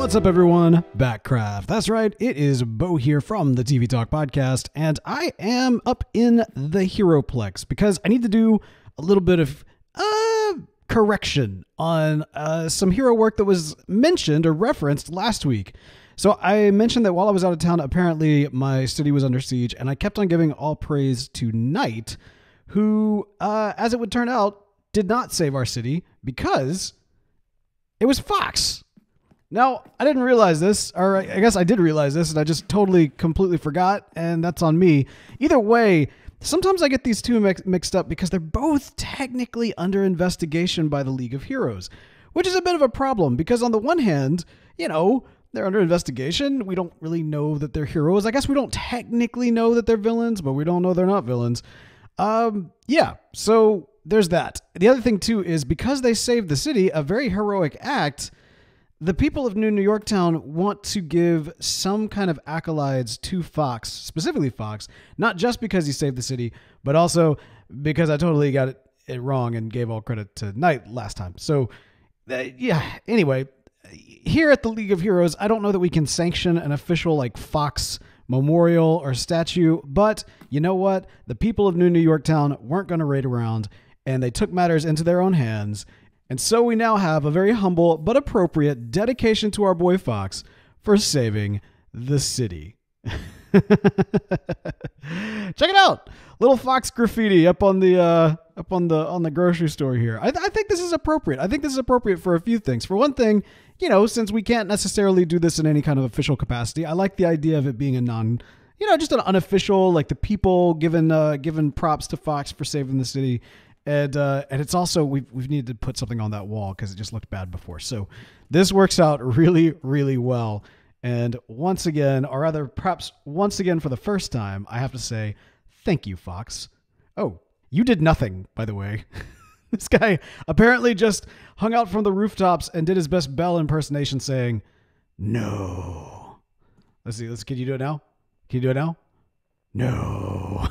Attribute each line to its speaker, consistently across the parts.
Speaker 1: What's up, everyone? BATCRAFT. That's right, it is Bo here from the TV Talk Podcast, and I am up in the Heroplex because I need to do a little bit of correction on some hero work that was mentioned or referenced last week. So I mentioned that while I was out of town, apparently my city was under siege, and I kept on giving all praise to Knight, who, as it would turn out, did not save our city because it was Fox. Now, I didn't realize this, or I guess I did realize this, and I just completely forgot, and that's on me. Either way, sometimes I get these two mixed up because they're both technically under investigation by the League of Heroes, which is a bit of a problem because on the one hand, you know, they're under investigation. We don't really know that they're heroes. I guess we don't technically know that they're villains, but we don't know they're not villains. Yeah, so there's that. The other thing, too, is because they saved the city, a very heroic act, the people of New Yorktown want to give some kind of accolades to Fox, specifically Fox, not just because he saved the city, but also because I totally got it wrong and gave all credit to Knight last time. So, yeah, anyway, here at the League of Heroes, I don't know that we can sanction an official like Fox memorial or statue, but you know what? The people of New Yorktown weren't going to raid around, and they took matters into their own hands. And so we now have a very humble but appropriate dedication to our boy Fox for saving the city. Check it out. Little Fox graffiti up on the grocery store here. I think this is appropriate. I think this is appropriate for a few things. For one thing, you know, since we can't necessarily do this in any kind of official capacity, I like the idea of it being a just an unofficial, like the people giving props to Fox for saving the city. And it's also, we've needed to put something on that wall because it just looked bad before. So this works out really, really well. And once again, or rather perhaps once again for the first time, I have to say, thank you, Fox. Oh, you did nothing, by the way. This guy apparently just hung out from the rooftops and did his best Bell impersonation saying, no. Let's see, can you do it now? Can you do it now? No.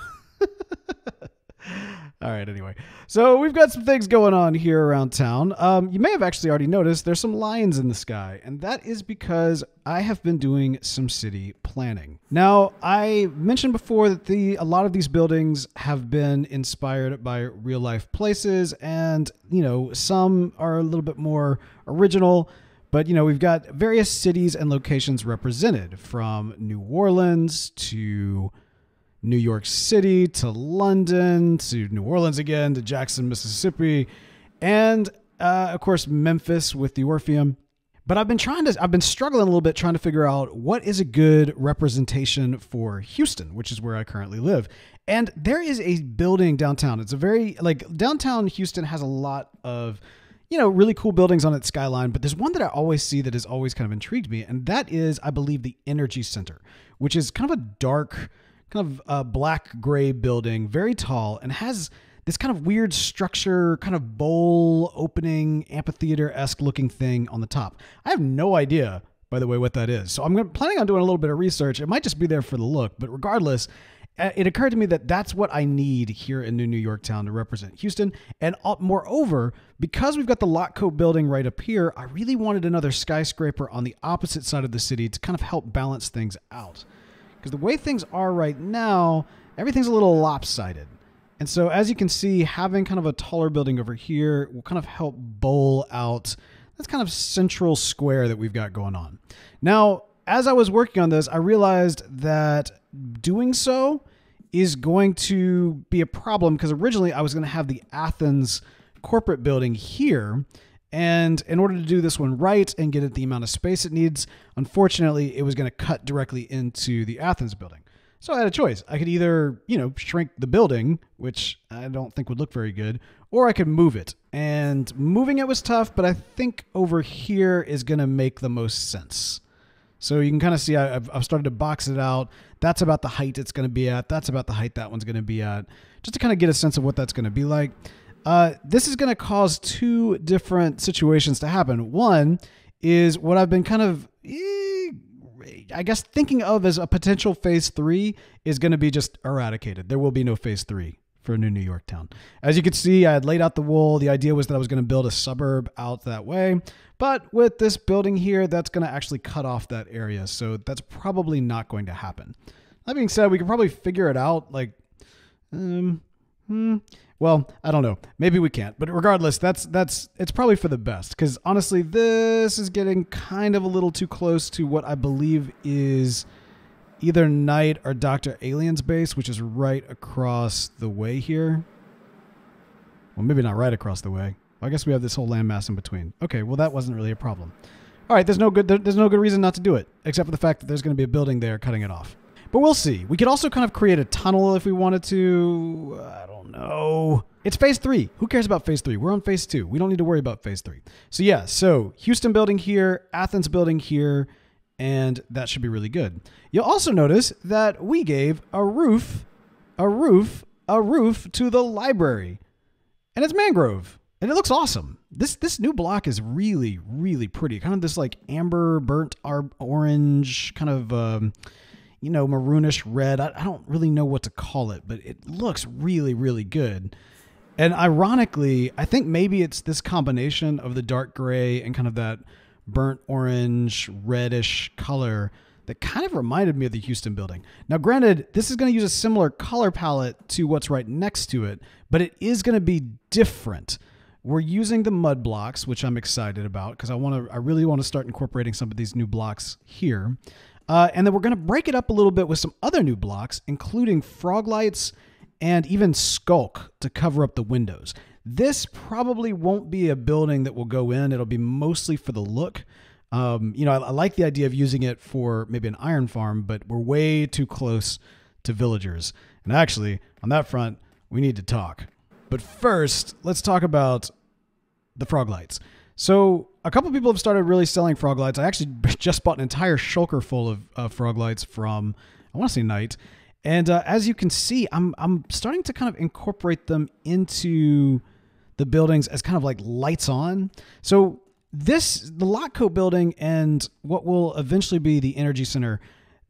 Speaker 1: All right, anyway. So we've got some things going on here around town. You may have actually already noticed there's some lions in the sky, and that is because I have been doing some city planning. Now, I mentioned before that a lot of these buildings have been inspired by real-life places, and, you know, some are a little bit more original, but, you know, we've got various cities and locations represented, from New Orleans to New York City to London to New Orleans again to Jackson, Mississippi, and of course Memphis with the Orpheum. But I've been struggling a little bit trying to figure out what is a good representation for Houston, which is where I currently live. And there is a building downtown. It's a very, like, downtown Houston has a lot of, you know, really cool buildings on its skyline, but there's one that I always see that has always kind of intrigued me, and that is, I believe, the Energy Center, which is kind of a dark, kind of black gray building, very tall, and has this kind of weird structure, kind of bowl opening, amphitheater-esque looking thing on the top. I have no idea, by the way, what that is. So I'm planning on doing a little bit of research. It might just be there for the look, but regardless, it occurred to me that that's what I need here in New Yorktown to represent Houston. And moreover, because we've got the Lot Coat building right up here, I really wanted another skyscraper on the opposite side of the city to kind of help balance things out. Because the way things are right now, everything's a little lopsided. And so as you can see, having kind of a taller building over here will kind of help bowl out this kind of central square that we've got going on. Now, as I was working on this, I realized that doing so is going to be a problem because originally I was going to have the Athens corporate building here. And in order to do this one right and get it the amount of space it needs, unfortunately, it was going to cut directly into the Athens building. So I had a choice. I could either, you know, shrink the building, which I don't think would look very good, or I could move it. And moving it was tough, but I think over here is going to make the most sense. So you can kind of see I've started to box it out. That's about the height it's going to be at. That's about the height that one's going to be at, just to kind of get a sense of what that's going to be like. This is going to cause two different situations to happen. One is what I've been kind of, I guess, thinking of as a potential phase 3 is going to be just eradicated. There will be no phase 3 for a New York town. As you can see, I had laid out the wool. The idea was that I was going to build a suburb out that way. But with this building here, that's going to actually cut off that area. So that's probably not going to happen. That being said, we could probably figure it out. Like, well, I don't know. Maybe we can't. But regardless, it's probably for the best. Because honestly, this is getting kind of a little too close to what I believe is either Knight or Dr. Alien's base, which is right across the way here. Well, maybe not right across the way. I guess we have this whole landmass in between. Okay, well, that wasn't really a problem. All right, there's no good reason not to do it, except for the fact that there's going to be a building there cutting it off. But we'll see. We could also kind of create a tunnel if we wanted to. I don't know. It's phase 3. Who cares about phase 3? We're on phase 2. We don't need to worry about phase 3. So yeah, so Houston building here, Athens building here, and that should be really good. You'll also notice that we gave a roof to the library. And it's Mangrove. And it looks awesome. This new block is really, really pretty. Kind of this like amber, burnt orange, kind of maroonish red. I don't really know what to call it, but it looks really, really good. And ironically, I think maybe it's this combination of the dark gray and kind of that burnt orange, reddish color that kind of reminded me of the Houston building. Now, granted, this is going to use a similar color palette to what's right next to it, but it is going to be different. We're using the mud blocks, which I'm excited about because I really want to start incorporating some of these new blocks here. And then we're going to break it up a little bit with some other new blocks, including frog lights and even skulk to cover up the windows. This probably won't be a building that will go in. It'll be mostly for the look. I like the idea of using it for maybe an iron farm, but we're way too close to villagers. And actually, on that front, we need to talk. But first, let's talk about the frog lights. So a couple people have started really selling frog lights. I actually just bought an entire shulker full of frog lights from, I want to say Knight. And as you can see, I'm starting to kind of incorporate them into the buildings as kind of like lights on. So the Lotco building and what will eventually be the Energy Center,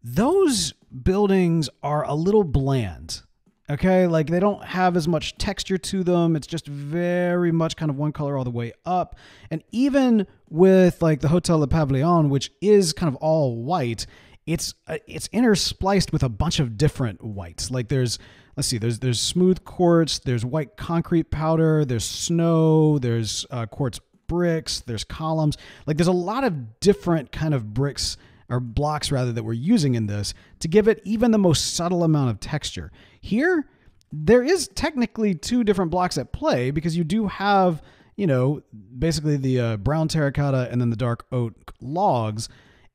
Speaker 1: those buildings are a little bland. Okay, like they don't have as much texture to them. It's just very much kind of one color all the way up. And even with like the Hotel Le Pavillon, which is kind of all white, it's interspliced with a bunch of different whites. Like there's smooth quartz, there's white concrete powder, there's snow, there's quartz bricks, there's columns. Like there's a lot of different kind of bricks or blocks rather that we're using in this to give it even the most subtle amount of texture. Here, there is technically two different blocks at play because you do have, basically the brown terracotta and then the dark oak logs,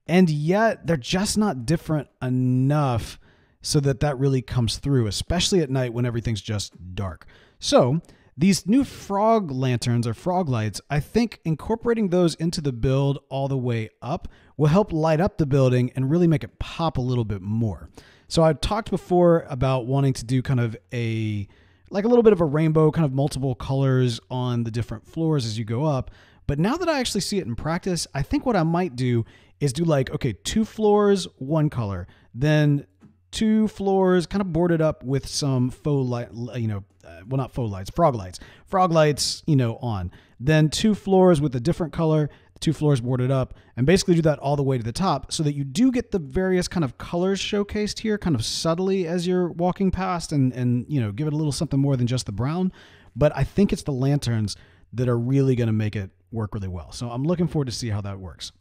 Speaker 1: and yet they're just not different enough so that really comes through, especially at night when everything's just dark. So these new frog lanterns or frog lights, I think incorporating those into the build all the way up will help light up the building and really make it pop a little bit more. So I talked before about wanting to do kind of a little bit of a rainbow, kind of multiple colors on the different floors as you go up. But now that I actually see it in practice, I think what I might do is do 2 floors, one color, then 2 floors kind of boarded up with some faux light, not faux lights, frog lights, on. Then 2 floors with a different color, 2 floors boarded up, and basically do that all the way to the top so that you do get the various kind of colors showcased here kind of subtly as you're walking past and give it a little something more than just the brown. But I think it's the lanterns that are really going to make it work really well. So I'm looking forward to see how that works.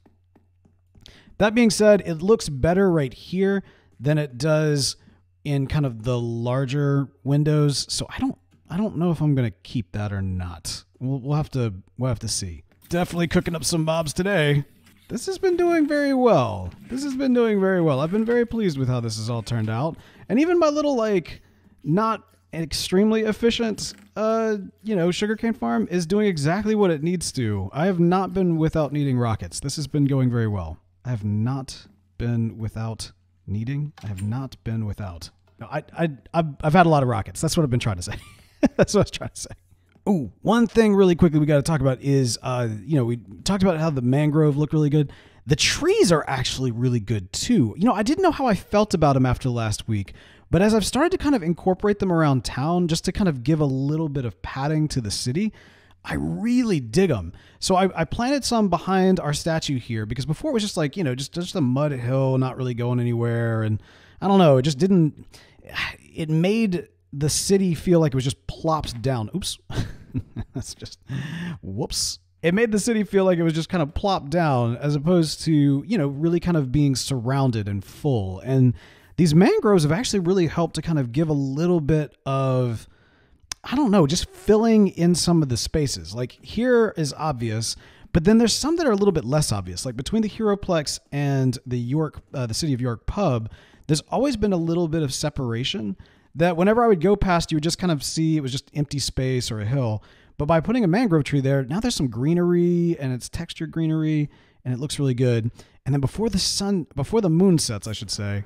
Speaker 1: That being said, it looks better right here than it does in kind of the larger windows. So I don't know if I'm going to keep that or not. We'll have to see. Definitely cooking up some mobs today. This has been doing very well. I've been very pleased with how this has all turned out. And even my little not extremely efficient sugarcane farm is doing exactly what it needs to. I have not been without needing rockets. This has been going very well. I have not been without needing. I have not been without. No, I've had a lot of rockets. That's what I've been trying to say. That's what I was trying to say. Oh, one thing really quickly we got to talk about is, we talked about how the mangrove looked really good. The trees are actually really good too. I didn't know how I felt about them after last week, But as I've started to kind of incorporate them around town just to kind of give a little bit of padding to the city, I really dig them. So I planted some behind our statue here because before it was just like, just a mud hill, not really going anywhere. And I don't know, it made the city feel like it was just plopped down. Oops. That's just, whoops. It made the city feel like it was just kind of plopped down as opposed to, really kind of being surrounded and full. And these mangroves have actually really helped to kind of give a little bit of, I don't know, just filling in some of the spaces. Like here is obvious, but then there's some that are a little bit less obvious. Like between the Heroplex and the City of York pub, there's always been a little bit of separation that whenever I would go past, you would just kind of see it was just empty space or a hill. But by putting a mangrove tree there, now there's some greenery and it's textured greenery and it looks really good. And then before the moon sets, I should say,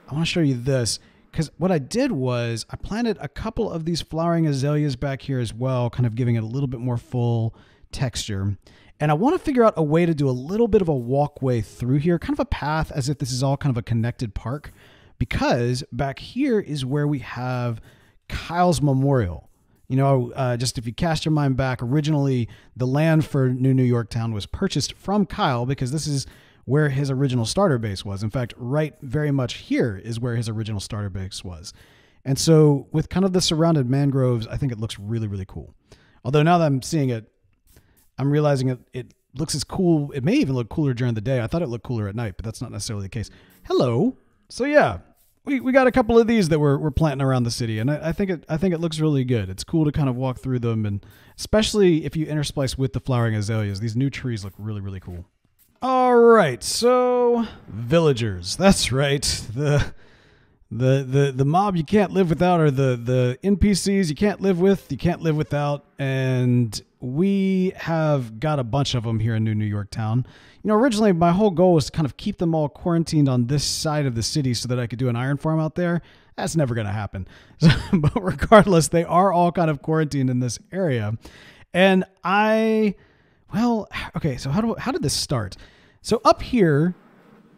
Speaker 1: I want to show you this. Because what I did was I planted a couple of these flowering azaleas back here as well, kind of giving it a little bit more full texture. And I want to figure out a way to do a little bit of a walkway through here, kind of a path as if this is all kind of a connected park. Because back here is where we have Kyle's Memorial. Just if you cast your mind back, originally the land for New Yorktown was purchased from Kyle because this is where his original starter base was. In fact, right very much here is where his original starter base was. And so with kind of the surrounded mangroves, I think it looks really, really cool. Although now that I'm seeing it, I'm realizing it looks as cool. It may even look cooler during the day. I thought it looked cooler at night, but that's not necessarily the case. Hello. So yeah, we got a couple of these that we're planting around the city, and I think it looks really good. It's cool to kind of walk through them, and especially if you intersplice with the flowering azaleas, these new trees look really, really cool. All right, so villagers. That's right. The mob you can't live without, or the NPCs you can't live with, you can't live without, and we have got a bunch of them here in New Yorktown. Originally my whole goal was to kind of keep them all quarantined on this side of the city so that I could do an iron farm out there. That's never going to happen. But regardless, they are all kind of quarantined in this area. And okay, so how did this start? So up here,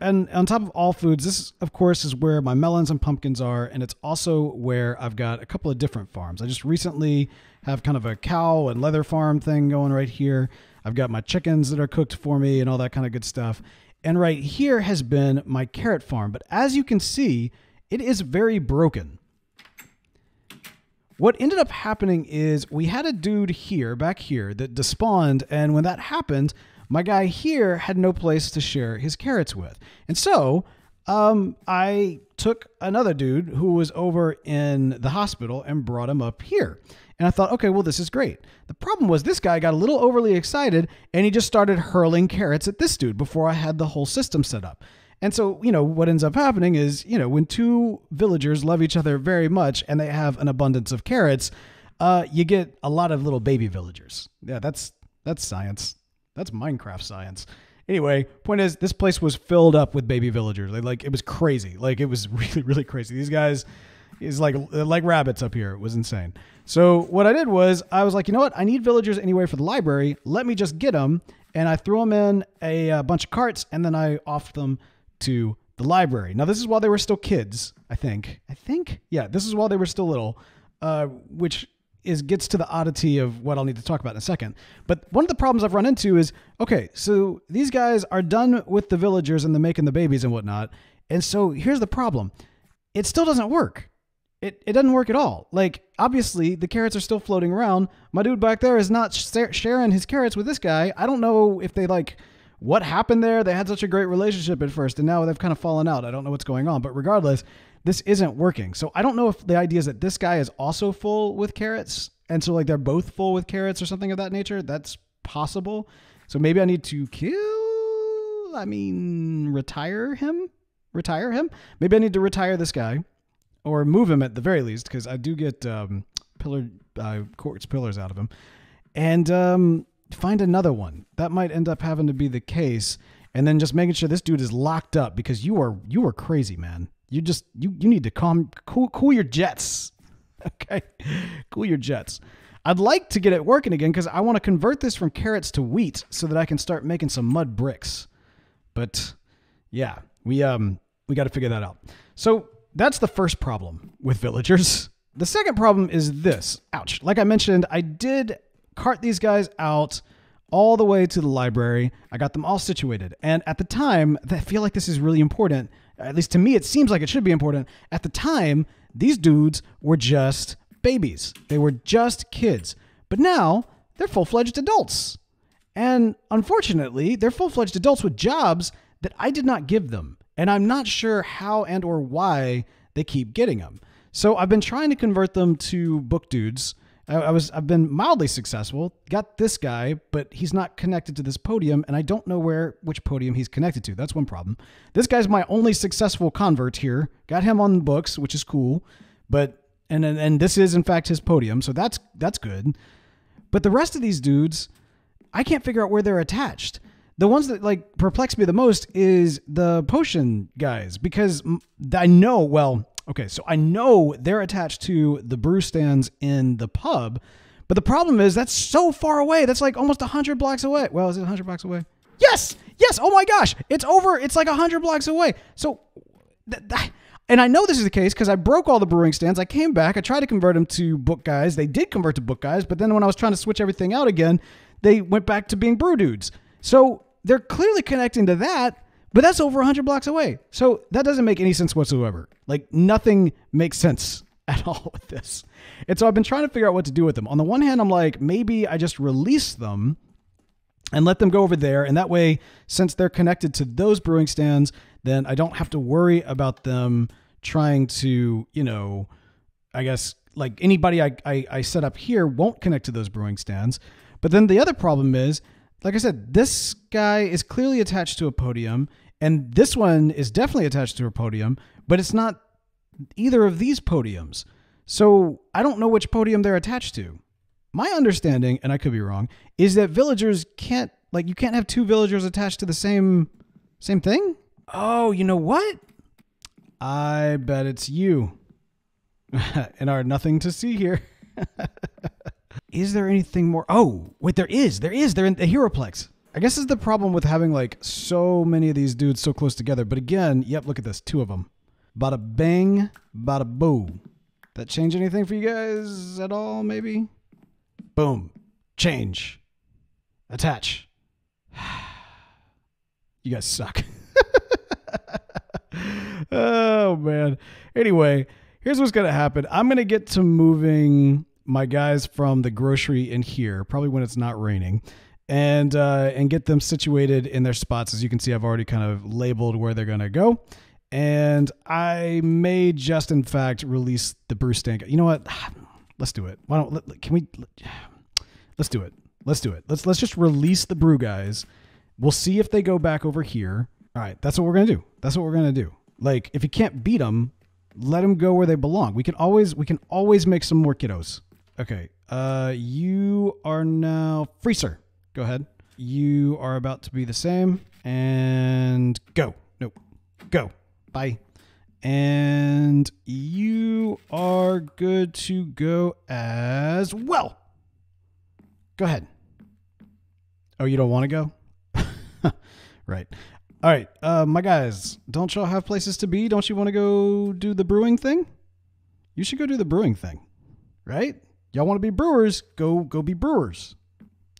Speaker 1: and on top of all foods, this, of course, is where my melons and pumpkins are, and it's also where I've got a couple of different farms. I just recently have kind of a cow and leather farm thing going right here. I've got my chickens that are cooked for me and all that kind of good stuff. And right here has been my carrot farm. But as you can see, it is very broken. What ended up happening is we had a dude back here that despawned, and when that happened, my guy here had no place to share his carrots with. And so I took another dude who was over in the hospital and brought him up here. And I thought, okay, well, this is great. The problem was this guy got a little overly excited, and he just started hurling carrots at this dude before I had the whole system set up. And so, what ends up happening is, when two villagers love each other very much and they have an abundance of carrots, you get a lot of little baby villagers. Yeah, that's science. That's Minecraft science. Anyway, point is, this place was filled up with baby villagers. It was crazy. It was really, really crazy. These guys is like rabbits up here. It was insane. So what I did was I was like, you know what? I need villagers anyway for the library. Let me just get them. And I threw them in a bunch of carts, and then I offed them to the library. Now, this is while they were still kids, I think. Yeah, this is while they were still little, which gets to the oddity of what I'll need to talk about in a second. But one of the problems I've run into is, okay, so these guys are done with the villagers and the making the babies and whatnot. And so here's the problem. It still doesn't work. It doesn't work at all. Obviously, the carrots are still floating around. My dude back there is not sharing his carrots with this guy. I don't know if they what happened there. They had such a great relationship at first, and now they've kind of fallen out. I don't know what's going on. But regardless, this isn't working. So I don't know if the idea is that this guy is also full with carrots, and so they're both full with carrots or something of that nature. That's possible. So maybe I need to retire him? Maybe I need to retire this guy. Or move him at the very least, because I do get quartz pillars out of him. And find another one. That might end up having to be the case. And then just making sure this dude is locked up, because you are crazy, man. You need to cool your jets. Okay? Cool your jets. I'd like to get it working again, because I want to convert this from carrots to wheat so that I can start making some mud bricks. But yeah, we got to figure that out. So that's the first problem with villagers. The second problem is this. Ouch. Like I mentioned, I did cart these guys out all the way to the library. I got them all situated. And at the time, I feel like this is really important. At least to me, it seems like it should be important. At the time, these dudes were just babies. They were just kids. But now, they're full-fledged adults. And unfortunately, they're full-fledged adults with jobs that I did not give them. And I'm not sure how and or why they keep getting them. So I've been trying to convert them to book dudes. I've been mildly successful. Got this guy, but he's not connected to this podium, and I don't know which podium he's connected to. That's one problem. This guy's my only successful convert here. Got him on books, which is cool. But and this is in fact his podium, so that's good. But the rest of these dudes, I can't figure out where they're attached. The ones that like perplex me the most is the potion guys, because I know, well, okay, so I know they're attached to the brew stands in the pub, but the problem is that's so far away. That's like almost 100 blocks away. Well, is it 100 blocks away? Yes! Yes! Oh my gosh! It's over. It's like 100 blocks away. So, and I know this is the case because I broke all the brewing stands. I came back. I tried to convert them to book guys. They did convert to book guys, but then when I was trying to switch everything out again, they went back to being brew dudes. So they're clearly connecting to that, but that's over 100 blocks away. So that doesn't make any sense whatsoever. Like nothing makes sense at all with this. And so I've been trying to figure out what to do with them. On the one hand, I'm like, maybe I just release them and let them go over there. And that way, since they're connected to those brewing stands, then I don't have to worry about them trying to, you know, I guess like anybody I set up here won't connect to those brewing stands. But then the other problem is, like I said, this guy is clearly attached to a podium, and this one is definitely attached to a podium, but it's not either of these podiums. So I don't know which podium they're attached to. My understanding, and I could be wrong, is that villagers can't, like, you can't have two villagers attached to the same thing? Oh, you know what? I bet it's you. And our nothing to see here. Is there anything more? Oh, wait, there is. They're in the Heroplex. I guess this is the problem with having like so many of these dudes so close together. But again, yep, look at this. Two of them. Bada bang, bada boo. That change anything for you guys at all, maybe? Boom. Change. Attach. You guys suck. Oh, man. Anyway, here's what's going to happen. I'm going to get to moving my guys from the grocery in here, probably when it's not raining, and get them situated in their spots. As you can see, I've already kind of labeled where they're going to go. And I may just, in fact, release the brew stand. You know what? Let's do it. Why don't, let's do it. Let's do it. Let's just release the brew guys. We'll see if they go back over here. All right. That's what we're going to do. That's what we're going to do. Like, if you can't beat them, let them go where they belong. We can always make some more kiddos. Okay. You are now Freezer. Go ahead. You are about to be the same. And go. Nope. Go. Bye. And you are good to go as well. Go ahead. Oh, you don't want to go? Right. All right. My guys, don't y'all have places to be? Don't you want to go do the brewing thing? You should go do the brewing thing. Right? Y'all want to be brewers? Go be brewers.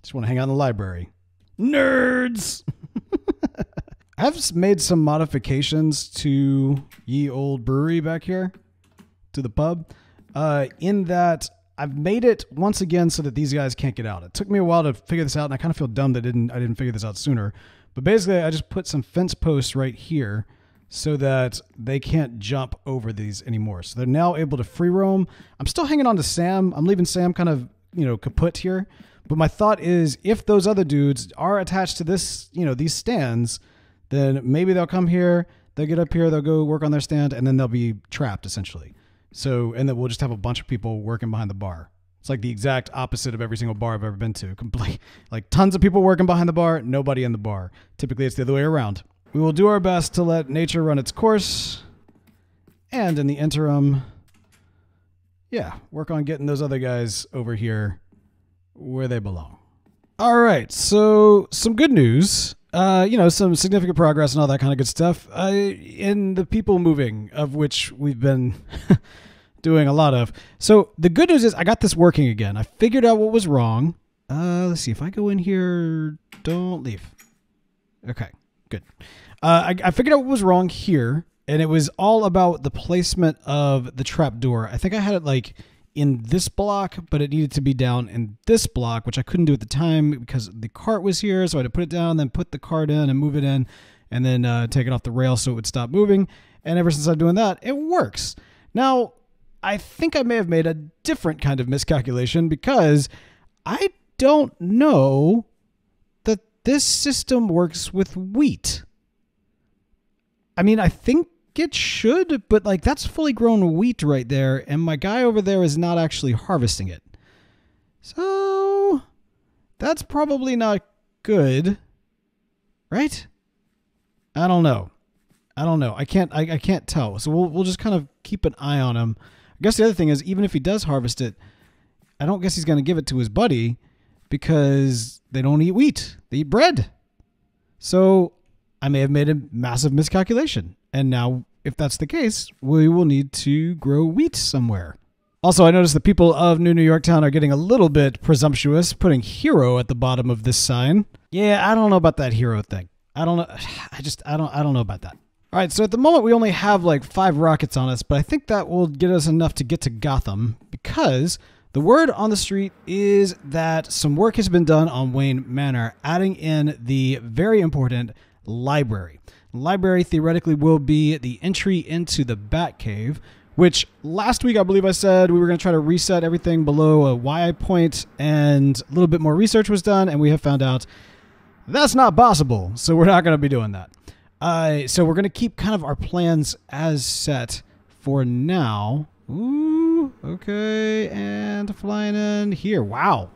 Speaker 1: Just want to hang out in the library. Nerds! I've made some modifications to ye old brewery back here, to the pub, in that I've made it once again so that these guys can't get out. It took me a while to figure this out, and I kind of feel dumb that I didn't figure this out sooner. But basically, I just put some fence posts right here so that they can't jump over these anymore. So they're now able to free roam. I'm still hanging on to Sam. I'm leaving Sam kind of, kaput here. But my thought is, if those other dudes are attached to this, these stands, then maybe they'll come here, they'll get up here, they'll go work on their stand, and then they'll be trapped, essentially. So, and then we'll just have a bunch of people working behind the bar. It's like the exact opposite of every single bar I've ever been to. Like tons of people working behind the bar, nobody in the bar. Typically, it's the other way around. We will do our best to let nature run its course. And in the interim, yeah, work on getting those other guys over here where they belong. All right, so some good news. some significant progress and all that kind of good stuff in the people moving, of which we've been doing a lot of. So the good news is I got this working again. I figured out what was wrong. Let's see if I go in here. Don't leave. Okay, good. I figured out what was wrong here, and it was all about the placement of the trapdoor. I think I had it like in this block, but it needed to be down in this block, which I couldn't do at the time because the cart was here. So I had to put it down, then put the cart in and move it in, and then take it off the rail so it would stop moving. And ever since I'm doing that, it works. Now, I think I may have made a different kind of miscalculation because I don't know that this system works with wheat. I mean, I think it should, but like that's fully grown wheat right there, and my guy over there is not actually harvesting it. So that's probably not good, right? I don't know. I can't tell. So we'll just kind of keep an eye on him. I guess the other thing is, even if he does harvest it, I don't guess he's going to give it to his buddy because they don't eat wheat. They eat bread. So I may have made a massive miscalculation. And now, if that's the case, we will need to grow wheat somewhere. Also, I noticed the people of New York Town are getting a little bit presumptuous, putting hero at the bottom of this sign. Yeah, I don't know about that hero thing. I don't know. I don't know about that. All right, so at the moment we only have like 5 rockets on us, but I think that will get us enough to get to Gotham because the word on the street is that some work has been done on Wayne Manor, adding in the very important library. The library theoretically will be the entry into the Batcave, which last week I believe I said we were going to try to reset everything below a Y point, and a little bit more research was done, and we have found out that's not possible, so we're not going to be doing that. So we're going to keep kind of our plans as set for now. Ooh, okay, and flying in here. Wow.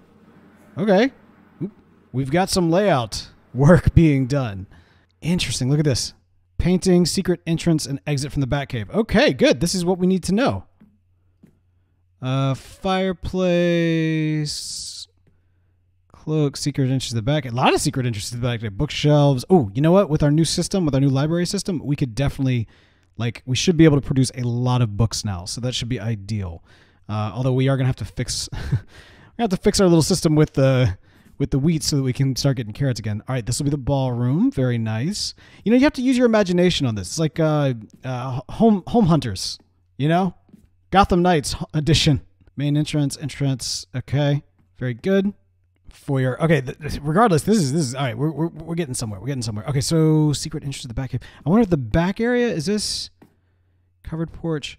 Speaker 1: Okay. Oop. We've got some layout work being done. Interesting. Look at this. Painting, secret entrance, and exit from the Batcave. Okay, good. This is what we need to know. Fireplace, cloak, secret entrance to the back. A lot of secret entrances to the back. Bookshelves. Oh, you know what? With our new system, with our new library system, we could definitely, we should be able to produce a lot of books now. So that should be ideal. Although we are gonna have to fix, our little system with the wheat so that we can start getting carrots again. All right, this will be the ballroom. Very nice. You know, you have to use your imagination on this. It's like Home Hunters. You know, Gotham Knights edition. Main entrance. Okay, very good. Foyer. Okay, regardless, this is all right. We're getting somewhere. Okay, so secret entrance to the back. I wonder if the back area is this covered porch.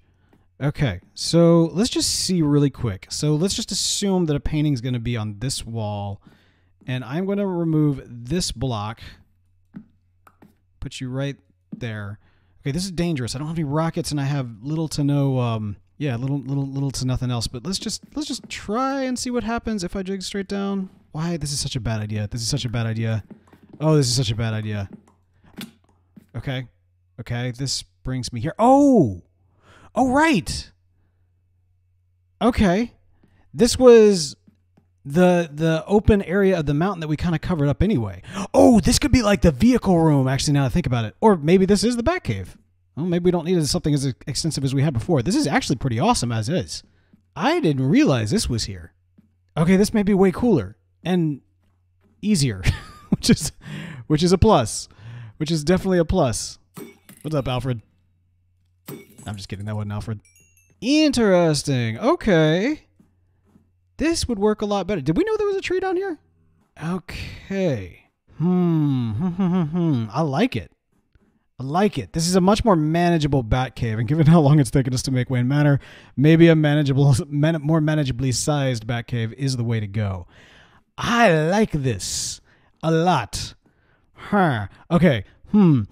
Speaker 1: Okay, so let's just see really quick. So let's just assume that a painting is going to be on this wall, and I'm going to remove this block. Put you right there. Okay, this is dangerous. I don't have any rockets, and I have little to no little to nothing else. But let's just try and see what happens if I dig straight down. Why? This is such a bad idea. Oh, this is such a bad idea. Okay. This brings me here. Oh, right. Okay. This was the open area of the mountain that we kind of covered up anyway. Oh, this could be like the vehicle room, actually, now that I think about it. Or maybe this is the Batcave. Well, maybe we don't need something as extensive as we had before. This is actually pretty awesome as is. I didn't realize this was here. Okay, this may be way cooler and easier, which is a plus. Which is definitely a plus. What's up, Alfred? I'm just kidding. That wasn't Alfred. Interesting. Okay. This would work a lot better. Did we know there was a tree down here? Okay. I like it. This is a much more manageable Batcave, and given how long it's taken us to make Wayne Manor, maybe a more manageably sized Batcave is the way to go. I like this a lot. Okay. Ooh.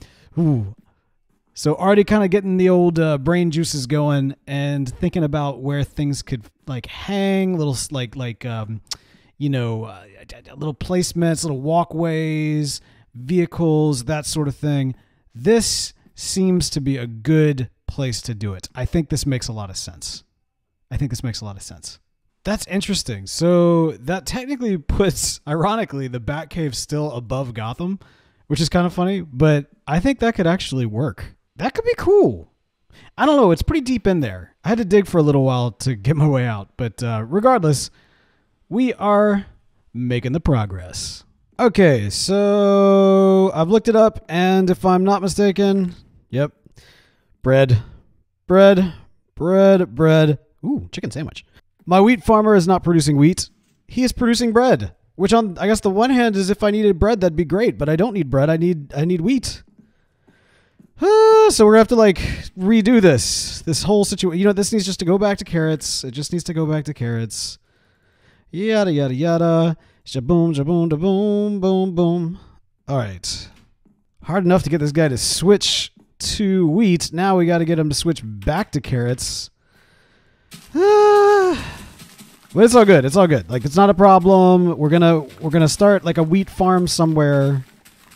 Speaker 1: So already kind of getting the old brain juices going and thinking about where things could hang, little little placements, little walkways, vehicles, that sort of thing. This seems to be a good place to do it. I think this makes a lot of sense. That's interesting. So that technically puts, ironically, the Batcave still above Gotham. which is kind of funny, but I think that could actually work. That could be cool. I don't know. It's pretty deep in there. I had to dig for a little while to get my way out, but regardless, we are making the progress. Okay, so I've looked it up, and if I'm not mistaken, yep, bread. Ooh, chicken sandwich. My wheat farmer is not producing wheat. He is producing bread, which on, I guess, the one hand is if I needed bread, that'd be great, but I don't need bread. I need wheat. So we're gonna have to like redo this whole situation. You know, this needs just to go back to carrots. It just needs to go back to carrots. Yada yada yada. Shaboom shaboom da boom boom boom. All right. Hard enough to get this guy to switch to wheat. Now we got to get him to switch back to carrots. But it's all good. It's all good. Like, it's not a problem. We're gonna start like a wheat farm somewhere.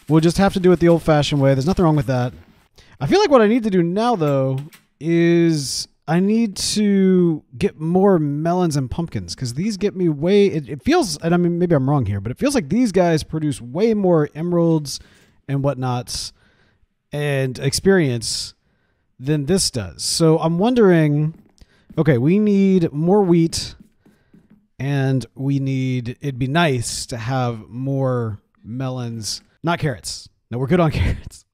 Speaker 1: We'll just have to do it the old-fashioned way. There's nothing wrong with that. I feel like what I need to do now, though, is I need to get more melons and pumpkins, because these get me way... It feels, and I mean, maybe I'm wrong here, but it feels like these guys produce way more emeralds and whatnots and experience than this does. So I'm wondering, okay, we need more wheat, and it'd be nice to have more melons, not carrots. No, we're good on carrots.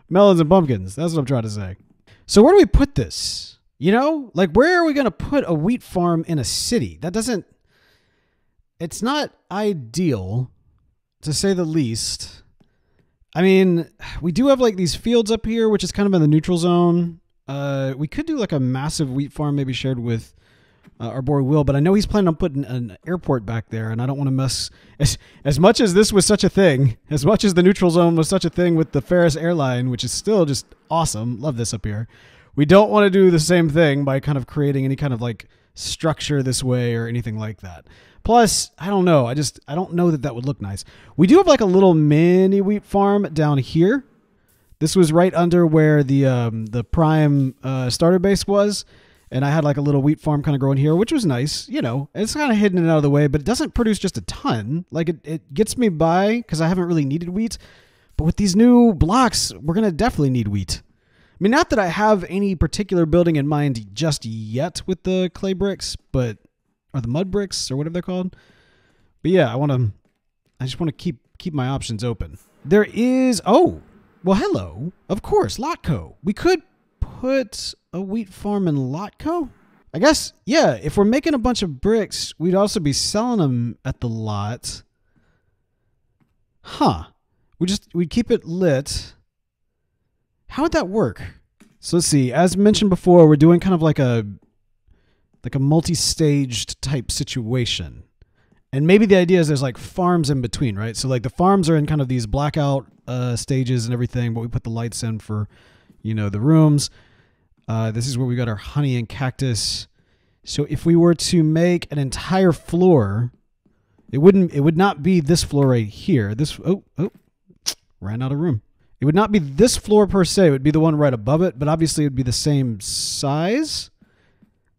Speaker 1: Melons and pumpkins. That's what I'm trying to say. So where do we put this? You know, like, where are we going to put a wheat farm in a city? It's not ideal, to say the least. I mean, we do have like these fields up here, which is kind of in the neutral zone. We could do like a massive wheat farm, maybe shared with our boy Will, but I know he's planning on putting an airport back there, and I don't want to mess... As much as this was such a thing, as much as the neutral zone was such a thing with the Ferris airline, which is still just awesome, love this up here, we don't want to do the same thing by kind of creating any kind of like structure this way or anything like that. Plus, I don't know, I don't know that would look nice. We do have like a little mini wheat farm down here. This was right under where the prime starter base was. And I had like a little wheat farm kind of growing here, which was nice. You know, it's kind of hidden and out of the way, but it doesn't produce just a ton. Like it gets me by because I haven't really needed wheat. But with these new blocks, we're going to definitely need wheat. I mean, not that I have any particular building in mind just yet with the clay bricks, or the mud bricks or whatever they're called. But yeah, I just want to keep my options open. There is, oh, well, hello. Of course, Lotco. We could put a wheat farm in Lotco? I guess, yeah, if we're making a bunch of bricks, we'd also be selling them at the lot. Huh. We'd keep it lit. How would that work? So let's see. As mentioned before, we're doing kind of like a multi-staged type situation. And maybe the idea is there's like farms in between, right? So like the farms are in kind of these blackout stages and everything, but we put the lights in for, you know, the rooms. This is where we got our honey and cactus. So if we were to make an entire floor, it would not be this floor right here. Ran out of room. It would not be this floor per se. It would be the one right above it, but obviously it would be the same size.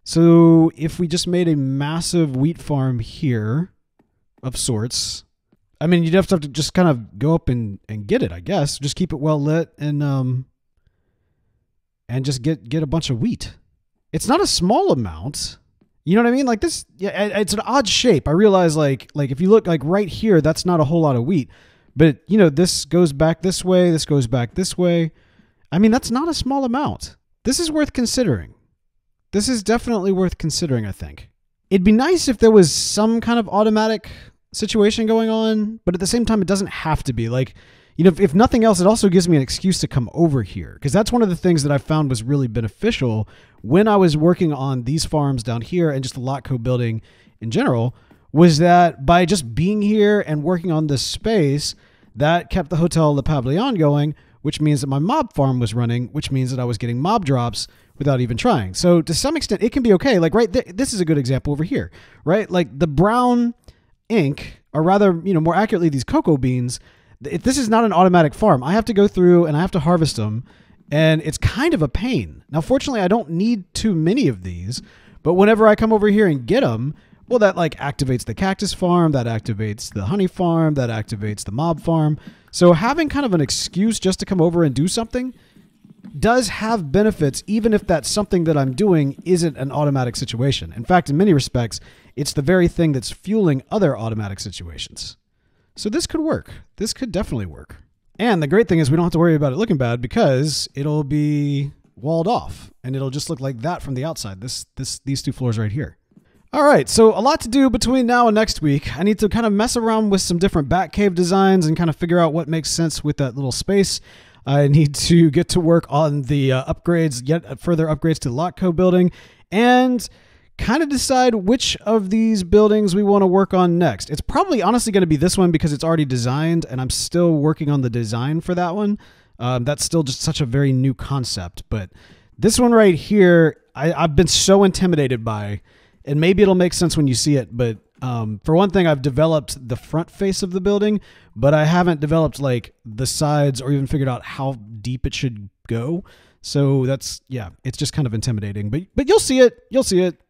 Speaker 1: So if we just made a massive wheat farm here of sorts, I mean, you'd have to just kind of go up and get it, I guess. Just keep it well lit and just get a bunch of wheat. It's not a small amount. You know what I mean? Like this, yeah, it's an odd shape. I realize like if you look like right here, that's not a whole lot of wheat. But, you know, this goes back this way. This goes back this way. I mean, that's not a small amount. This is worth considering. This is definitely worth considering, I think. It'd be nice if there was some kind of automatic situation going on, but at the same time, it doesn't have to be. Like, you know, if nothing else, it also gives me an excuse to come over here, because that's one of the things that I found was really beneficial when I was working on these farms down here and just the Lotco building in general, was that by just being here and working on this space, that kept the Hotel Le Pavillon going, which means that my mob farm was running, which means that I was getting mob drops without even trying. So to some extent, it can be okay. Like right there, this is a good example over here, right? Like the brown ink, or rather, you know, more accurately, these cocoa beans. If this is not an automatic farm, I have to go through and I have to harvest them, and it's kind of a pain. Now, fortunately, I don't need too many of these, but whenever I come over here and get them, Well, that like activates the cactus farm, that activates the honey farm, that activates the mob farm. So having kind of an excuse just to come over and do something does have benefits, even if that something that I'm doing isn't an automatic situation. In fact, in many respects, it's the very thing that's fueling other automatic situations. So this could work. This could definitely work. And the great thing is we don't have to worry about it looking bad because it'll be walled off and it'll just look like that from the outside. These two floors right here. All right, so a lot to do between now and next week. I need to kind of mess around with some different Batcave designs and kind of figure out what makes sense with that little space. I need to get to work on the upgrades, yet further upgrades to the Lockco building, and kind of decide which of these buildings we want to work on next. It's probably honestly going to be this one because it's already designed, and I'm still working on the design for that one. That's still just such a very new concept, but this one right here, I've been so intimidated by, and maybe it'll make sense when you see it, but for one thing, I've developed the front face of the building, but I haven't developed like the sides or even figured out how deep it should go. So that's, yeah, it's just kind of intimidating, but you'll see it. You'll see it.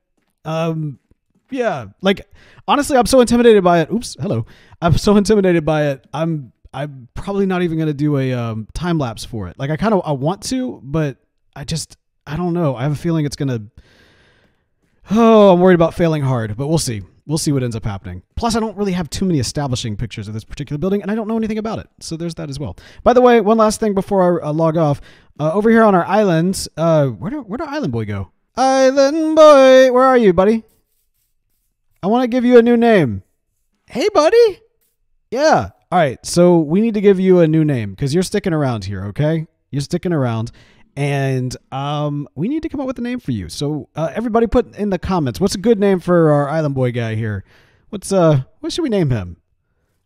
Speaker 1: Yeah, like honestly, I'm so intimidated by it. Oops. Hello. I'm so intimidated by it. I'm probably not even going to do a time lapse for it. Like I want to, but I don't know. I have a feeling it's going to, I'm worried about failing hard, but we'll see. We'll see what ends up happening. Plus, I don't really have too many establishing pictures of this particular building, and I don't know anything about it. So there's that as well. By the way, one last thing before I log off. Over here on our islands, where'd our island boy go? Island boy, where are you, buddy? I want to give you a new name. Hey, buddy. Yeah. All right. So we need to give you a new name because you're sticking around here, okay? You're sticking around. And we need to come up with a name for you. So everybody put in the comments, what's a good name for our island boy guy here? What should we name him?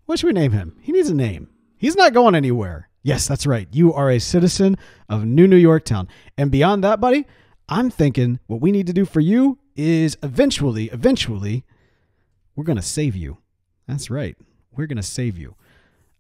Speaker 1: What should we name him? He needs a name. He's not going anywhere. Yes, that's right. You are a citizen of New York Town. And beyond that, buddy, I'm thinking what we need to do for you is eventually, we're going to save you. That's right. We're going to save you.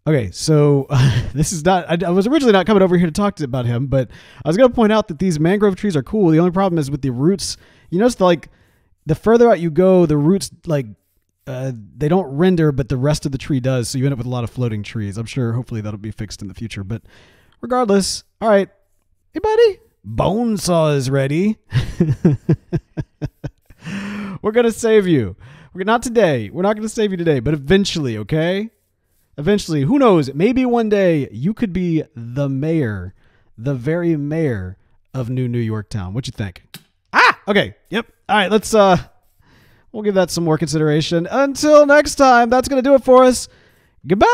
Speaker 1: Okay, so this is not, I was originally not coming over here to talk about him, but I was going to point out that these mangrove trees are cool. The only problem is with the roots. You notice the further out you go, the roots, they don't render, but the rest of the tree does. So you end up with a lot of floating trees. I'm sure hopefully that'll be fixed in the future. But regardless, all right. Hey, buddy. Bone saw is ready. We're going to save you. Not today. We're not going to save you today, but eventually, okay? Eventually, who knows? Maybe one day you could be the mayor, the very mayor of New York Town. What you think? Okay. Yep. All right. Let's, we'll give that some more consideration. Until next time, that's going to do it for us. Goodbye.